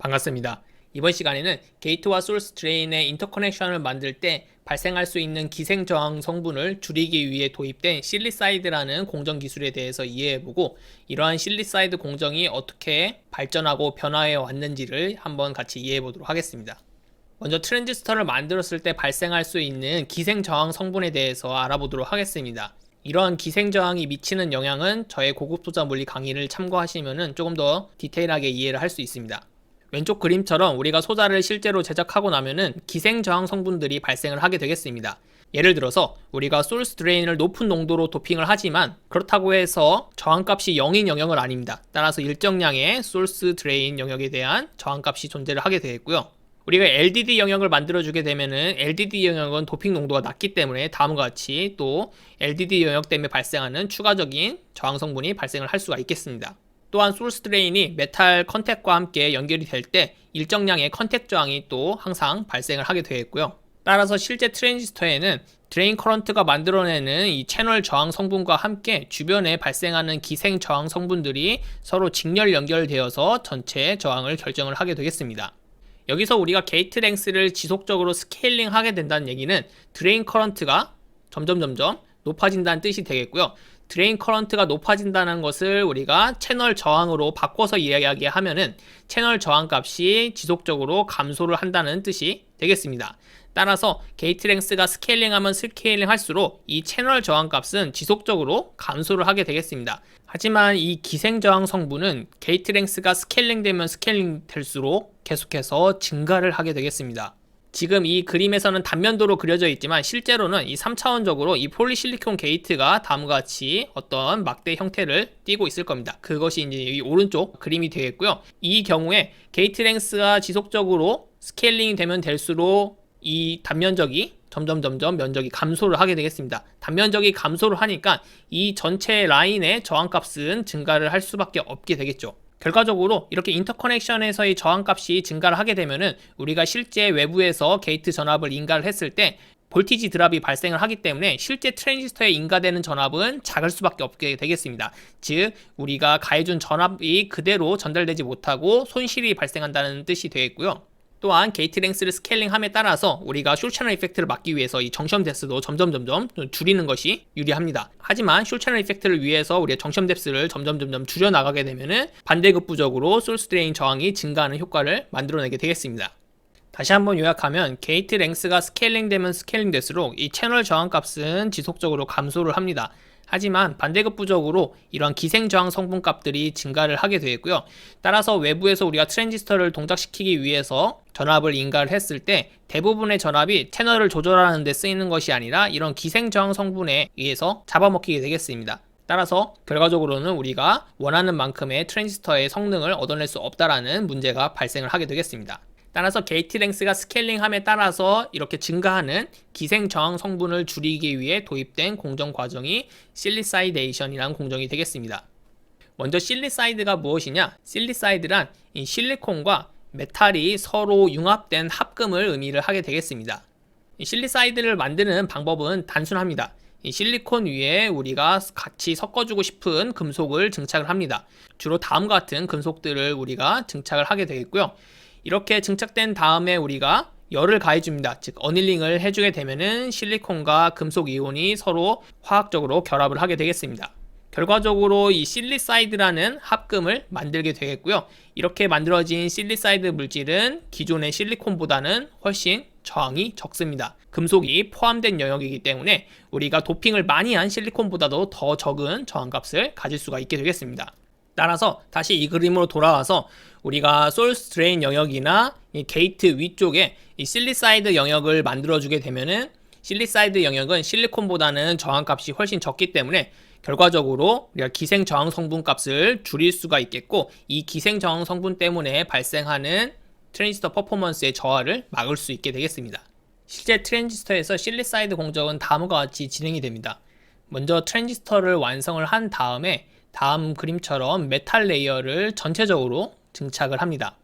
반갑습니다. 이번 시간에는 게이트와 소스 드레인의 인터커넥션을 만들 때 발생할 수 있는 기생저항 성분을 줄이기 위해 도입된 실리사이드라는 공정 기술에 대해서 이해해보고, 이러한 실리사이드 공정이 어떻게 발전하고 변화해 왔는지를 한번 같이 이해해보도록 하겠습니다. 먼저 트랜지스터를 만들었을 때 발생할 수 있는 기생저항 성분에 대해서 알아보도록 하겠습니다. 이러한 기생저항이 미치는 영향은 저의 고급투자 물리 강의를 참고하시면 조금 더 디테일하게 이해를 할 수 있습니다. 왼쪽 그림처럼 우리가 소자를 실제로 제작하고 나면은 기생저항 성분들이 발생을 하게 되겠습니다. 예를 들어서 우리가 소스 드레인을 높은 농도로 도핑을 하지만 그렇다고 해서 저항값이 0인 영역은 아닙니다. 따라서 일정량의 소스 드레인 영역에 대한 저항값이 존재를 하게 되겠고요. 우리가 LDD 영역을 만들어주게 되면은 LDD 영역은 도핑 농도가 낮기 때문에 다음과 같이 또 LDD 영역 때문에 발생하는 추가적인 저항 성분이 발생을 할 수가 있겠습니다. 또한 소스 드레인이 메탈 컨택과 함께 연결이 될 때 일정량의 컨택 저항이 또 항상 발생을 하게 되겠고요. 따라서 실제 트랜지스터에는 드레인 커런트가 만들어내는 이 채널 저항 성분과 함께 주변에 발생하는 기생 저항 성분들이 서로 직렬 연결되어서 전체 저항을 결정을 하게 되겠습니다. 여기서 우리가 게이트 랭스를 지속적으로 스케일링 하게 된다는 얘기는 드레인 커런트가 점점 높아진다는 뜻이 되겠고요. 드레인 커런트가 높아진다는 것을 우리가 채널 저항으로 바꿔서 이야기하면은 채널 저항 값이 지속적으로 감소를 한다는 뜻이 되겠습니다. 따라서 게이트 랭스가 스케일링하면 스케일링 할수록 이 채널 저항 값은 지속적으로 감소를 하게 되겠습니다. 하지만 이 기생 저항 성분은 게이트 랭스가 스케일링 되면 스케일링 될수록 계속해서 증가를 하게 되겠습니다. 지금 이 그림에서는 단면도로 그려져 있지만 실제로는 이 3차원적으로 이 폴리실리콘 게이트가 다음과 같이 어떤 막대 형태를 띠고 있을 겁니다. 그것이 이제 이 오른쪽 그림이 되겠고요. 이 경우에 게이트 랭스가 지속적으로 스케일링이 되면 될수록 이 단면적이 점점 면적이 감소를 하게 되겠습니다. 단면적이 감소를 하니까 이 전체 라인의 저항값은 증가를 할 수밖에 없게 되겠죠. 결과적으로 이렇게 인터커넥션에서의 저항값이 증가를 하게 되면은 우리가 실제 외부에서 게이트 전압을 인가를 했을 때 볼티지 드랍이 발생을 하기 때문에 실제 트랜지스터에 인가되는 전압은 작을 수밖에 없게 되겠습니다. 즉 우리가 가해준 전압이 그대로 전달되지 못하고 손실이 발생한다는 뜻이 되겠고요. 또한 게이트 랭스를 스케일링함에 따라서 우리가 숏 채널 이펙트를 막기 위해서 이 정점 뎁스도 점점 줄이는 것이 유리합니다. 하지만 숏 채널 이펙트를 위해서 우리의 정점 뎁스를 점점 줄여 나가게 되면은 반대급부적으로 소스 드레인 저항이 증가하는 효과를 만들어내게 되겠습니다. 다시 한번 요약하면 게이트 랭스가 스케일링 되면 스케일링 될수록 이 채널 저항 값은 지속적으로 감소를 합니다. 하지만 반대급부적으로 이런 기생저항 성분 값들이 증가를 하게 되겠고요. 따라서 외부에서 우리가 트랜지스터를 동작시키기 위해서 전압을 인가를 했을 때 대부분의 전압이 채널을 조절하는 데 쓰이는 것이 아니라 이런 기생저항 성분에 의해서 잡아먹히게 되겠습니다. 따라서 결과적으로는 우리가 원하는 만큼의 트랜지스터의 성능을 얻어낼 수 없다라는 문제가 발생을 하게 되겠습니다. 따라서 게이트 랭스가 스케일링함에 따라서 이렇게 증가하는 기생 저항 성분을 줄이기 위해 도입된 공정 과정이 실리사이데이션이라는 공정이 되겠습니다. 먼저 실리사이드가 무엇이냐? 실리사이드란 이 실리콘과 메탈이 서로 융합된 합금을 의미를 하게 되겠습니다. 이 실리사이드를 만드는 방법은 단순합니다. 이 실리콘 위에 우리가 같이 섞어주고 싶은 금속을 증착을 합니다. 주로 다음과 같은 금속들을 우리가 증착을 하게 되겠고요. 이렇게 증착된 다음에 우리가 열을 가해줍니다. 즉 어닐링을 해주게 되면은 실리콘과 금속 이온이 서로 화학적으로 결합을 하게 되겠습니다. 결과적으로 이 실리사이드라는 합금을 만들게 되겠고요. 이렇게 만들어진 실리사이드 물질은 기존의 실리콘보다는 훨씬 저항이 적습니다. 금속이 포함된 영역이기 때문에 우리가 도핑을 많이 한 실리콘보다도 더 적은 저항값을 가질 수가 있게 되겠습니다. 따라서 다시 이 그림으로 돌아와서 우리가 소스 드레인 영역이나 이 게이트 위쪽에 이 실리사이드 영역을 만들어주게 되면은 실리사이드 영역은 실리콘보다는 저항값이 훨씬 적기 때문에 결과적으로 우리가 기생 저항 성분 값을 줄일 수가 있겠고, 이 기생 저항 성분 때문에 발생하는 트랜지스터 퍼포먼스의 저하를 막을 수 있게 되겠습니다. 실제 트랜지스터에서 실리사이드 공정은 다음과 같이 진행이 됩니다. 먼저 트랜지스터를 완성을 한 다음에 다음 그림처럼 메탈 레이어를 전체적으로 증착을 합니다.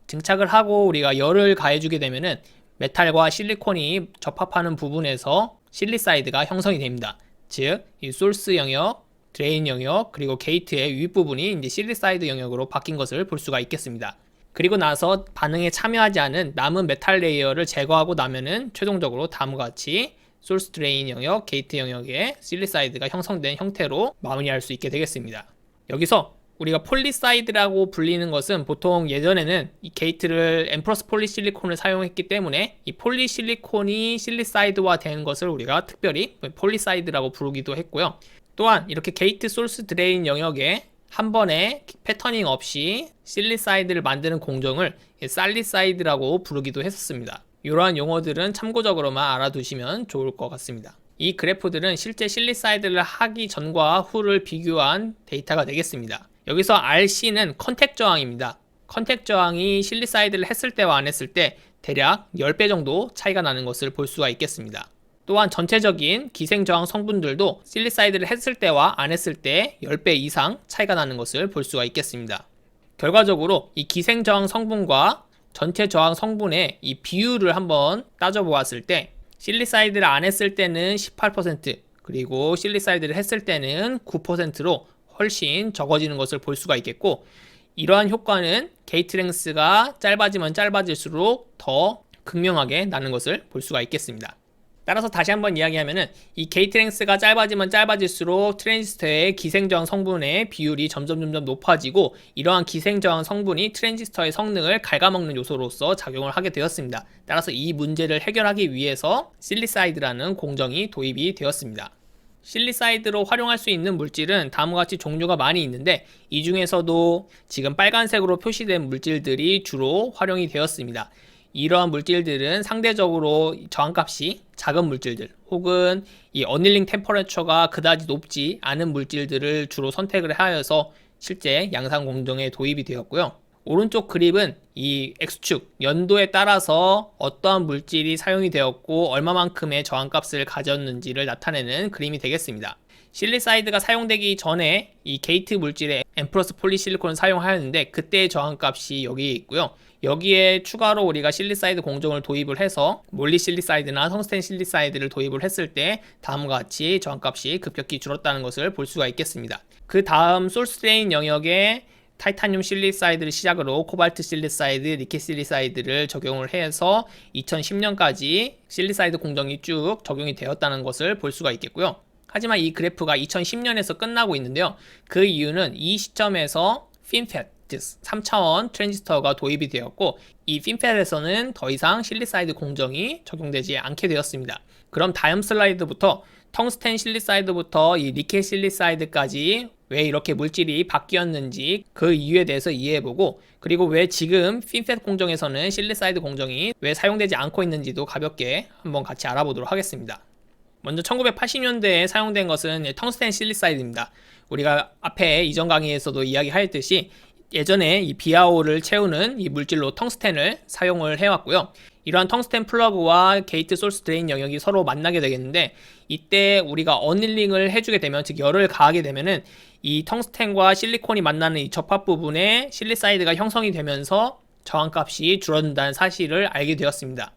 증착을 하고 우리가 열을 가해주게 되면은 메탈과 실리콘이 접합하는 부분에서 실리사이드가 형성이 됩니다. 즉, 이 소스 영역, 드레인 영역, 그리고 게이트의 윗부분이 이제 실리사이드 영역으로 바뀐 것을 볼 수가 있겠습니다. 그리고 나서 반응에 참여하지 않은 남은 메탈 레이어를 제거하고 나면은 최종적으로 다음과 같이 소스 드레인 영역, 게이트 영역에 실리사이드가 형성된 형태로 마무리할 수 있게 되겠습니다. 여기서 우리가 폴리사이드라고 불리는 것은 보통 예전에는 이 게이트를 엠프러스 폴리실리콘을 사용했기 때문에 이 폴리실리콘이 실리사이드화 된 것을 우리가 특별히 폴리사이드라고 부르기도 했고요. 또한 이렇게 게이트 소스 드레인 영역에 한 번에 패터닝 없이 실리사이드를 만드는 공정을 살리사이드라고 부르기도 했었습니다. 이러한 용어들은 참고적으로만 알아두시면 좋을 것 같습니다. 이 그래프들은 실제 실리사이드를 하기 전과 후를 비교한 데이터가 되겠습니다. 여기서 RC는 컨택 저항입니다. 컨택 저항이 실리사이드를 했을 때와 안 했을 때 대략 10배 정도 차이가 나는 것을 볼 수가 있겠습니다. 또한 전체적인 기생저항 성분들도 실리사이드를 했을 때와 안 했을 때 10배 이상 차이가 나는 것을 볼 수가 있겠습니다. 결과적으로 이 기생저항 성분과 전체 저항 성분의 이 비율을 한번 따져보았을 때 실리사이드를 안 했을 때는 18% 그리고 실리사이드를 했을 때는 9%로 훨씬 적어지는 것을 볼 수가 있겠고, 이러한 효과는 게이트 랭스가 짧아지면 짧아질수록 더 극명하게 나는 것을 볼 수가 있겠습니다. 따라서 다시 한번 이야기하면은 이 게이트 랭스가 짧아지면 짧아질수록 트랜지스터의 기생저항 성분의 비율이 점점 높아지고, 이러한 기생저항 성분이 트랜지스터의 성능을 갉아먹는 요소로서 작용을 하게 되었습니다. 따라서 이 문제를 해결하기 위해서 실리사이드라는 공정이 도입이 되었습니다. 실리사이드로 활용할 수 있는 물질은 다음과 같이 종류가 많이 있는데, 이 중에서도 지금 빨간색으로 표시된 물질들이 주로 활용이 되었습니다. 이러한 물질들은 상대적으로 저항값이 작은 물질들 혹은 이 어닐링 템퍼레처가 그다지 높지 않은 물질들을 주로 선택을 하여서 실제 양산 공정에 도입이 되었고요. 오른쪽 그립은 이 X축, 연도에 따라서 어떠한 물질이 사용이 되었고 얼마만큼의 저항값을 가졌는지를 나타내는 그림이 되겠습니다. 실리사이드가 사용되기 전에 이 게이트 물질에 엠프러스 폴리실리콘을 사용하였는데 그때의 저항값이 여기에 있고요. 여기에 추가로 우리가 실리사이드 공정을 도입을 해서 몰리 실리사이드나 텅스텐 실리사이드를 도입을 했을 때 다음과 같이 저항값이 급격히 줄었다는 것을 볼 수가 있겠습니다. 그 다음 소스 드레인 영역에 타이타늄 실리사이드를 시작으로 코발트 실리사이드, 니켈 실리사이드를 적용을 해서 2010년까지 실리사이드 공정이 쭉 적용이 되었다는 것을 볼 수가 있겠고요. 하지만 이 그래프가 2010년에서 끝나고 있는데요. 그 이유는 이 시점에서 핀팻, 즉 3차원 트랜지스터가 도입이 되었고, 이 핀팻에서는 더 이상 실리사이드 공정이 적용되지 않게 되었습니다. 그럼 다음 슬라이드부터 텅스텐 실리사이드부터 이 니켈 실리사이드까지 왜 이렇게 물질이 바뀌었는지 그 이유에 대해서 이해해보고, 그리고 왜 지금 핀팻 공정에서는 실리사이드 공정이 왜 사용되지 않고 있는지도 가볍게 한번 같이 알아보도록 하겠습니다. 먼저 1980년대에 사용된 것은 텅스텐 실리사이드입니다. 우리가 앞에 이전 강의에서도 이야기하였듯이 예전에 이 비아오를 채우는 이 물질로 텅스텐을 사용을 해왔고요. 이러한 텅스텐 플러그와 게이트 소스 드레인 영역이 서로 만나게 되겠는데, 이때 우리가 어닐링을 해주게 되면, 즉 열을 가하게 되면은 이 텅스텐과 실리콘이 만나는 이 접합 부분에 실리사이드가 형성이 되면서 저항값이 줄어든다는 사실을 알게 되었습니다.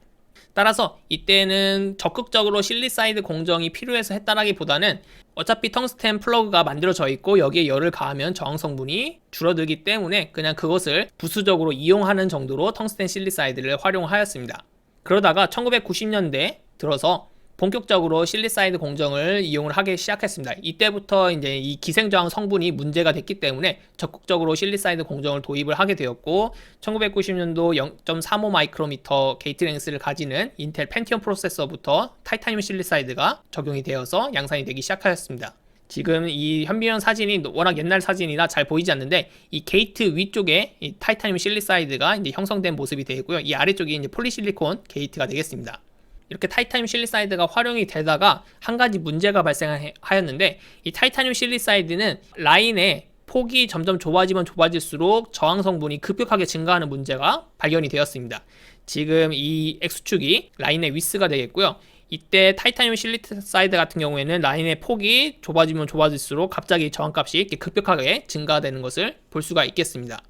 따라서 이때는 적극적으로 실리사이드 공정이 필요해서 했다라기보다는 어차피 텅스텐 플러그가 만들어져 있고 여기에 열을 가하면 저항 성분이 줄어들기 때문에 그냥 그것을 부수적으로 이용하는 정도로 텅스텐 실리사이드를 활용하였습니다. 그러다가 1990년대 들어서 본격적으로 실리사이드 공정을 이용을 하기 시작했습니다. 이때부터 이제 이 기생저항 성분이 문제가 됐기 때문에 적극적으로 실리사이드 공정을 도입을 하게 되었고, 1990년도 0.35 마이크로미터 게이트 랭스를 가지는 인텔 펜티엄 프로세서부터 타이타늄 실리사이드가 적용이 되어서 양산이 되기 시작하였습니다. 지금 이 현미경 사진이 워낙 옛날 사진이라 잘 보이지 않는데, 이 게이트 위쪽에 이 타이타늄 실리사이드가 이제 형성된 모습이 되고요. 이 아래쪽이 이제 폴리실리콘 게이트가 되겠습니다. 이렇게 타이타늄 실리사이드가 활용이 되다가 한 가지 문제가 발생하였는데, 이 타이타늄 실리사이드는 라인의 폭이 점점 좁아질수록 저항 성분이 급격하게 증가하는 문제가 발견이 되었습니다. 지금 이 X축이 라인의 위스가 되겠고요. 이때 타이타늄 실리사이드 같은 경우에는 라인의 폭이 좁아질수록 갑자기 저항값이 이렇게 급격하게 증가되는 것을 볼 수가 있겠습니다.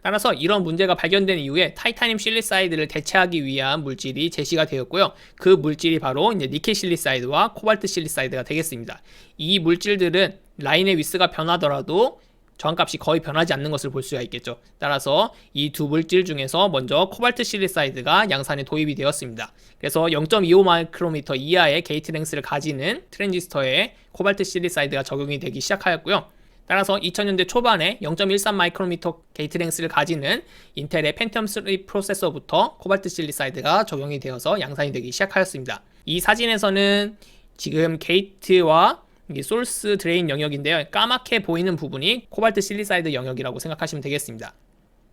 따라서 이런 문제가 발견된 이후에 타이타늄 실리사이드를 대체하기 위한 물질이 제시가 되었고요. 그 물질이 바로 이제 니켈 실리사이드와 코발트 실리사이드가 되겠습니다. 이 물질들은 라인의 위스가 변하더라도 저항값이 거의 변하지 않는 것을 볼 수가 있겠죠. 따라서 이 두 물질 중에서 먼저 코발트 실리사이드가 양산에 도입이 되었습니다. 그래서 0.25 마이크로미터 이하의 게이트 랭스를 가지는 트랜지스터에 코발트 실리사이드가 적용이 되기 시작하였고요. 따라서 2000년대 초반에 0.13 마이크로미터 게이트 랭스를 가지는 인텔의 펜텀 3 프로세서부터 코발트 실리사이드가 적용이 되어서 양산이 되기 시작하였습니다. 이 사진에서는 지금 게이트와 소스 드레인 영역인데요. 까맣게 보이는 부분이 코발트 실리사이드 영역이라고 생각하시면 되겠습니다.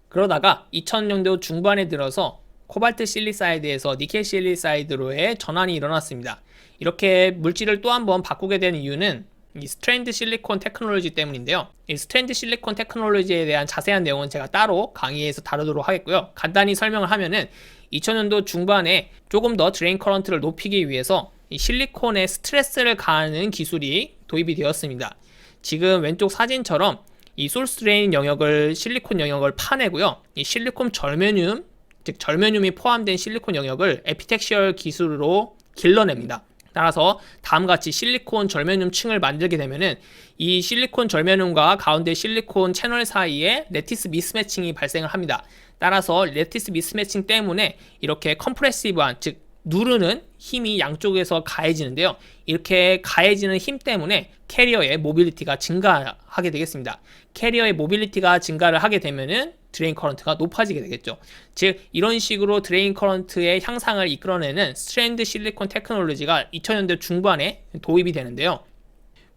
그러다가 2000년도 중반에 들어서 코발트 실리사이드에서 니켈 실리사이드로의 전환이 일어났습니다. 이렇게 물질을 또 한 번 바꾸게 된 이유는 이 스트랜드 실리콘 테크놀로지 때문인데요. 이 스트랜드 실리콘 테크놀로지에 대한 자세한 내용은 제가 따로 강의에서 다루도록 하겠고요. 간단히 설명을 하면은 2000년도 중반에 조금 더 드레인 커런트를 높이기 위해서 이 실리콘에 스트레스를 가하는 기술이 도입이 되었습니다. 지금 왼쪽 사진처럼 이 소스 드레인 영역을 실리콘 영역을 파내고요. 이 실리콘 절메늄, 즉 절메늄이 포함된 실리콘 영역을 에피텍시얼 기술로 길러냅니다. 따라서 다음같이 실리콘 절메늄 층을 만들게 되면은 이 실리콘 절메늄과 가운데 실리콘 채널 사이에 레티스 미스매칭이 발생을 합니다. 따라서 레티스 미스매칭 때문에 이렇게 컴프레시브한, 즉 누르는 힘이 양쪽에서 가해지는데요. 이렇게 가해지는 힘 때문에 캐리어의 모빌리티가 증가하게 되겠습니다. 캐리어의 모빌리티가 증가를 하게 되면은 드레인 커런트가 높아지게 되겠죠. 즉 이런 식으로 드레인 커런트의 향상을 이끌어내는 스트랜드 실리콘 테크놀로지가 2000년대 중반에 도입이 되는데요.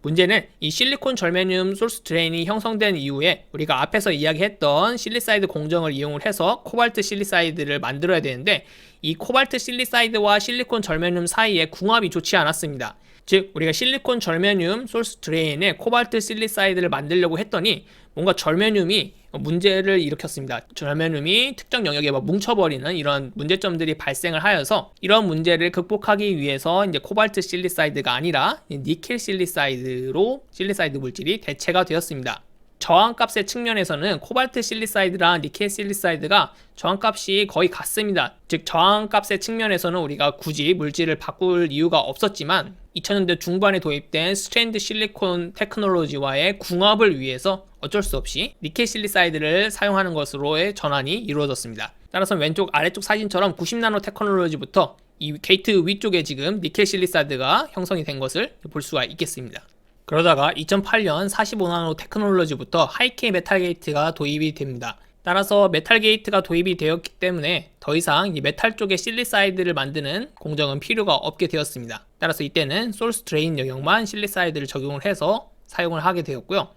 문제는 이 실리콘 절메늄 소스 드레인이 형성된 이후에 우리가 앞에서 이야기했던 실리사이드 공정을 이용을 해서 코발트 실리사이드를 만들어야 되는데 이 코발트 실리사이드와 실리콘 절메늄 사이에 궁합이 좋지 않았습니다. 즉 우리가 실리콘 절메늄 소스 드레인에 코발트 실리사이드를 만들려고 했더니 뭔가 절메늄이 문제를 일으켰습니다. 절메늄이 특정 영역에 뭉쳐버리는 이런 문제점들이 발생을 하여서 이런 문제를 극복하기 위해서 이제 코발트 실리사이드가 아니라 니켈 실리사이드로 실리사이드 물질이 대체가 되었습니다. 저항값의 측면에서는 코발트 실리사이드랑 니켈 실리사이드가 저항값이 거의 같습니다. 즉 저항값의 측면에서는 우리가 굳이 물질을 바꿀 이유가 없었지만 2000년대 중반에 도입된 스트랜드 실리콘 테크놀로지와의 궁합을 위해서 어쩔 수 없이 니켈 실리사이드를 사용하는 것으로의 전환이 이루어졌습니다. 따라서 왼쪽 아래쪽 사진처럼 90나노 테크놀로지부터 이 게이트 위쪽에 지금 니켈 실리사이드가 형성이 된 것을 볼 수가 있겠습니다. 그러다가 2008년 45나노 테크놀로지부터 하이케이 메탈 게이트가 도입이 됩니다. 따라서 메탈 게이트가 도입이 되었기 때문에 더 이상 이 메탈 쪽에 실리사이드를 만드는 공정은 필요가 없게 되었습니다. 따라서 이때는 소스 드레인 영역만 실리사이드를 적용을 해서 사용을 하게 되었고요.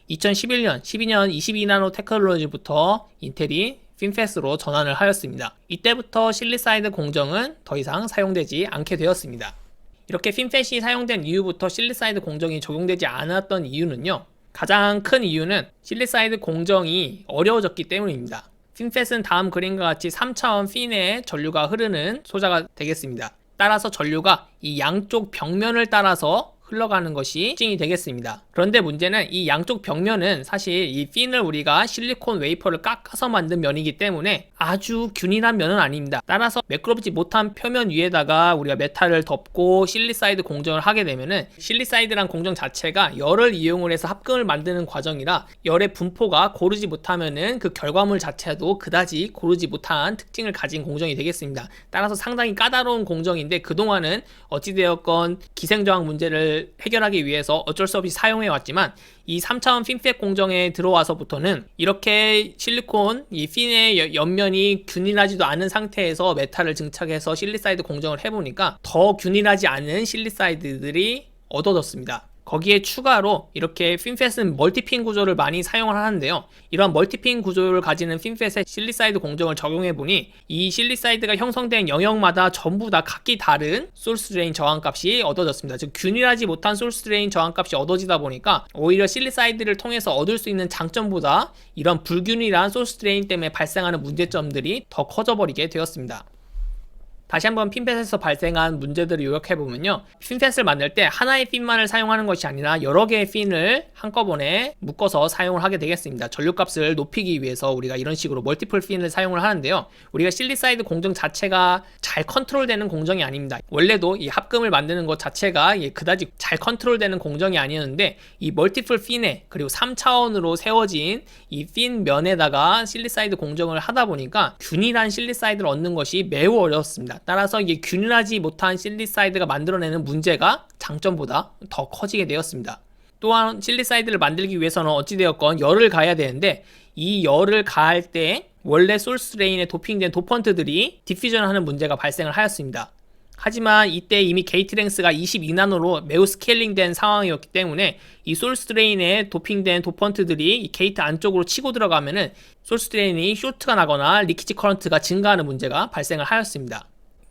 2011년, 12년 22나노 테크놀로지부터 인텔이 핀팻으로 전환을 하였습니다. 이때부터 실리사이드 공정은 더 이상 사용되지 않게 되었습니다. 이렇게 핀팻이 사용된 이후부터 실리사이드 공정이 적용되지 않았던 이유는요. 가장 큰 이유는 실리사이드 공정이 어려워졌기 때문입니다. 핀팻은 다음 그림과 같이 3차원 핀의 전류가 흐르는 소자가 되겠습니다. 따라서 전류가 이 양쪽 벽면을 따라서 흘러가는 것이 특징이 되겠습니다. 그런데 문제는 이 양쪽 벽면은 사실 이 핀을 우리가 실리콘 웨이퍼를 깎아서 만든 면이기 때문에 아주 균일한 면은 아닙니다. 따라서 매끄럽지 못한 표면 위에다가 우리가 메탈을 덮고 실리사이드 공정을 하게 되면은 실리사이드란 공정 자체가 열을 이용을 해서 합금을 만드는 과정이라 열의 분포가 고르지 못하면은 그 결과물 자체도 그다지 고르지 못한 특징을 가진 공정이 되겠습니다. 따라서 상당히 까다로운 공정인데 그동안은 어찌되었건 기생저항 문제를 해결하기 위해서 어쩔 수 없이 사용해 왔지만 이 3차원 핀팻 공정에 들어와서부터는 이렇게 실리콘 이 핀의 옆면이 균일하지도 않은 상태에서 메탈을 증착해서 실리사이드 공정을 해보니까 더 균일하지 않은 실리사이드들이 얻어졌습니다. 거기에 추가로 이렇게 핀팻은 멀티핀 구조를 많이 사용을 하는데요. 이런 멀티핀 구조를 가지는 핀팻에 실리사이드 공정을 적용해보니 이 실리사이드가 형성된 영역마다 전부 다 각기 다른 소스 드레인 저항값이 얻어졌습니다. 즉 균일하지 못한 소스 드레인 저항값이 얻어지다 보니까 오히려 실리사이드를 통해서 얻을 수 있는 장점보다 이런 불균일한 소스 드레인 때문에 발생하는 문제점들이 더 커져버리게 되었습니다. 다시 한번 핀펫에서 발생한 문제들을 요약해보면요. 핀펫을 만들 때 하나의 핀만을 사용하는 것이 아니라 여러 개의 핀을 한꺼번에 묶어서 사용을 하게 되겠습니다. 전류값을 높이기 위해서 우리가 이런 식으로 멀티플 핀을 사용을 하는데요. 우리가 실리사이드 공정 자체가 잘 컨트롤되는 공정이 아닙니다. 원래도 이 합금을 만드는 것 자체가 그다지 잘 컨트롤되는 공정이 아니었는데 이 멀티플 핀에 그리고 3차원으로 세워진 이 핀 면에다가 실리사이드 공정을 하다 보니까 균일한 실리사이드를 얻는 것이 매우 어려웠습니다. 따라서 이게 균일하지 못한 실리사이드가 만들어내는 문제가 장점보다 더 커지게 되었습니다. 또한 실리사이드를 만들기 위해서는 어찌되었건 열을 가해야 되는데 이 열을 가할 때 원래 소스 드레인에 도핑된 도펀트들이 디퓨전을 하는 문제가 발생을 하였습니다. 하지만 이때 이미 게이트 랭스가 22나노로 매우 스케일링된 상황이었기 때문에 이 소스 드레인에 도핑된 도펀트들이 이 게이트 안쪽으로 치고 들어가면은 소스 드레인이 쇼트가 나거나 리키지 커런트가 증가하는 문제가 발생을 하였습니다.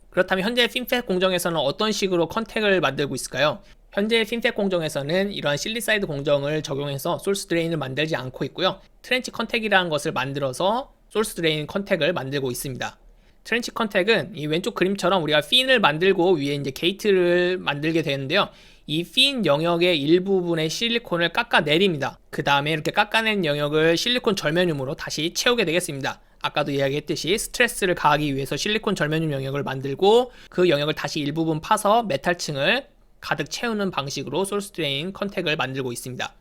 그렇다면 현재 핀펫 공정에서는 어떤 식으로 컨택을 만들고 있을까요? 현재 핀펫 공정에서는 이러한 실리사이드 공정을 적용해서 소스 드레인을 만들지 않고 있고요. 트렌치 컨택이라는 것을 만들어서 소스 드레인 컨택을 만들고 있습니다. 트렌치 컨택은 이 왼쪽 그림처럼 우리가 핀을 만들고 위에 이제 게이트를 만들게 되는데요. 이 핀 영역의 일부분의 실리콘을 깎아내립니다. 그 다음에 이렇게 깎아낸 영역을 실리콘 절면륨으로 다시 채우게 되겠습니다. 아까도 이야기했듯이 스트레스를 가하기 위해서 실리콘 절면륨 영역을 만들고 그 영역을 다시 일부분 파서 메탈층을 가득 채우는 방식으로 소스 드레인 컨택을 만들고 있습니다.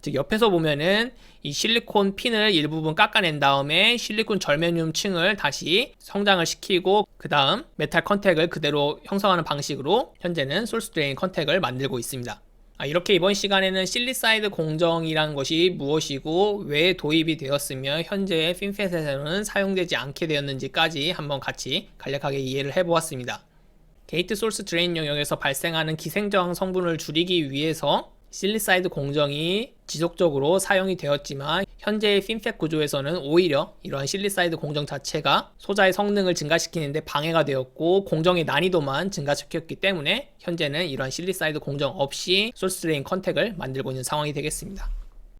즉 옆에서 보면은 이 실리콘 핀을 일부분 깎아낸 다음에 실리콘 절면륨 층을 다시 성장을 시키고 그 다음 메탈 컨택을 그대로 형성하는 방식으로 현재는 소스 드레인 컨택을 만들고 있습니다. 이렇게 이번 시간에는 실리사이드 공정이라는 것이 무엇이고 왜 도입이 되었으며 현재 핀펫에서는 사용되지 않게 되었는지까지 한번 같이 간략하게 이해를 해보았습니다. 게이트 소스 드레인 영역에서 발생하는 기생저항 성분을 줄이기 위해서 실리사이드 공정이 지속적으로 사용이 되었지만 현재의 핀펫 구조에서는 오히려 이러한 실리사이드 공정 자체가 소자의 성능을 증가시키는데 방해가 되었고 공정의 난이도만 증가시켰기 때문에 현재는 이러한 실리사이드 공정 없이 소스 드레인 컨택을 만들고 있는 상황이 되겠습니다.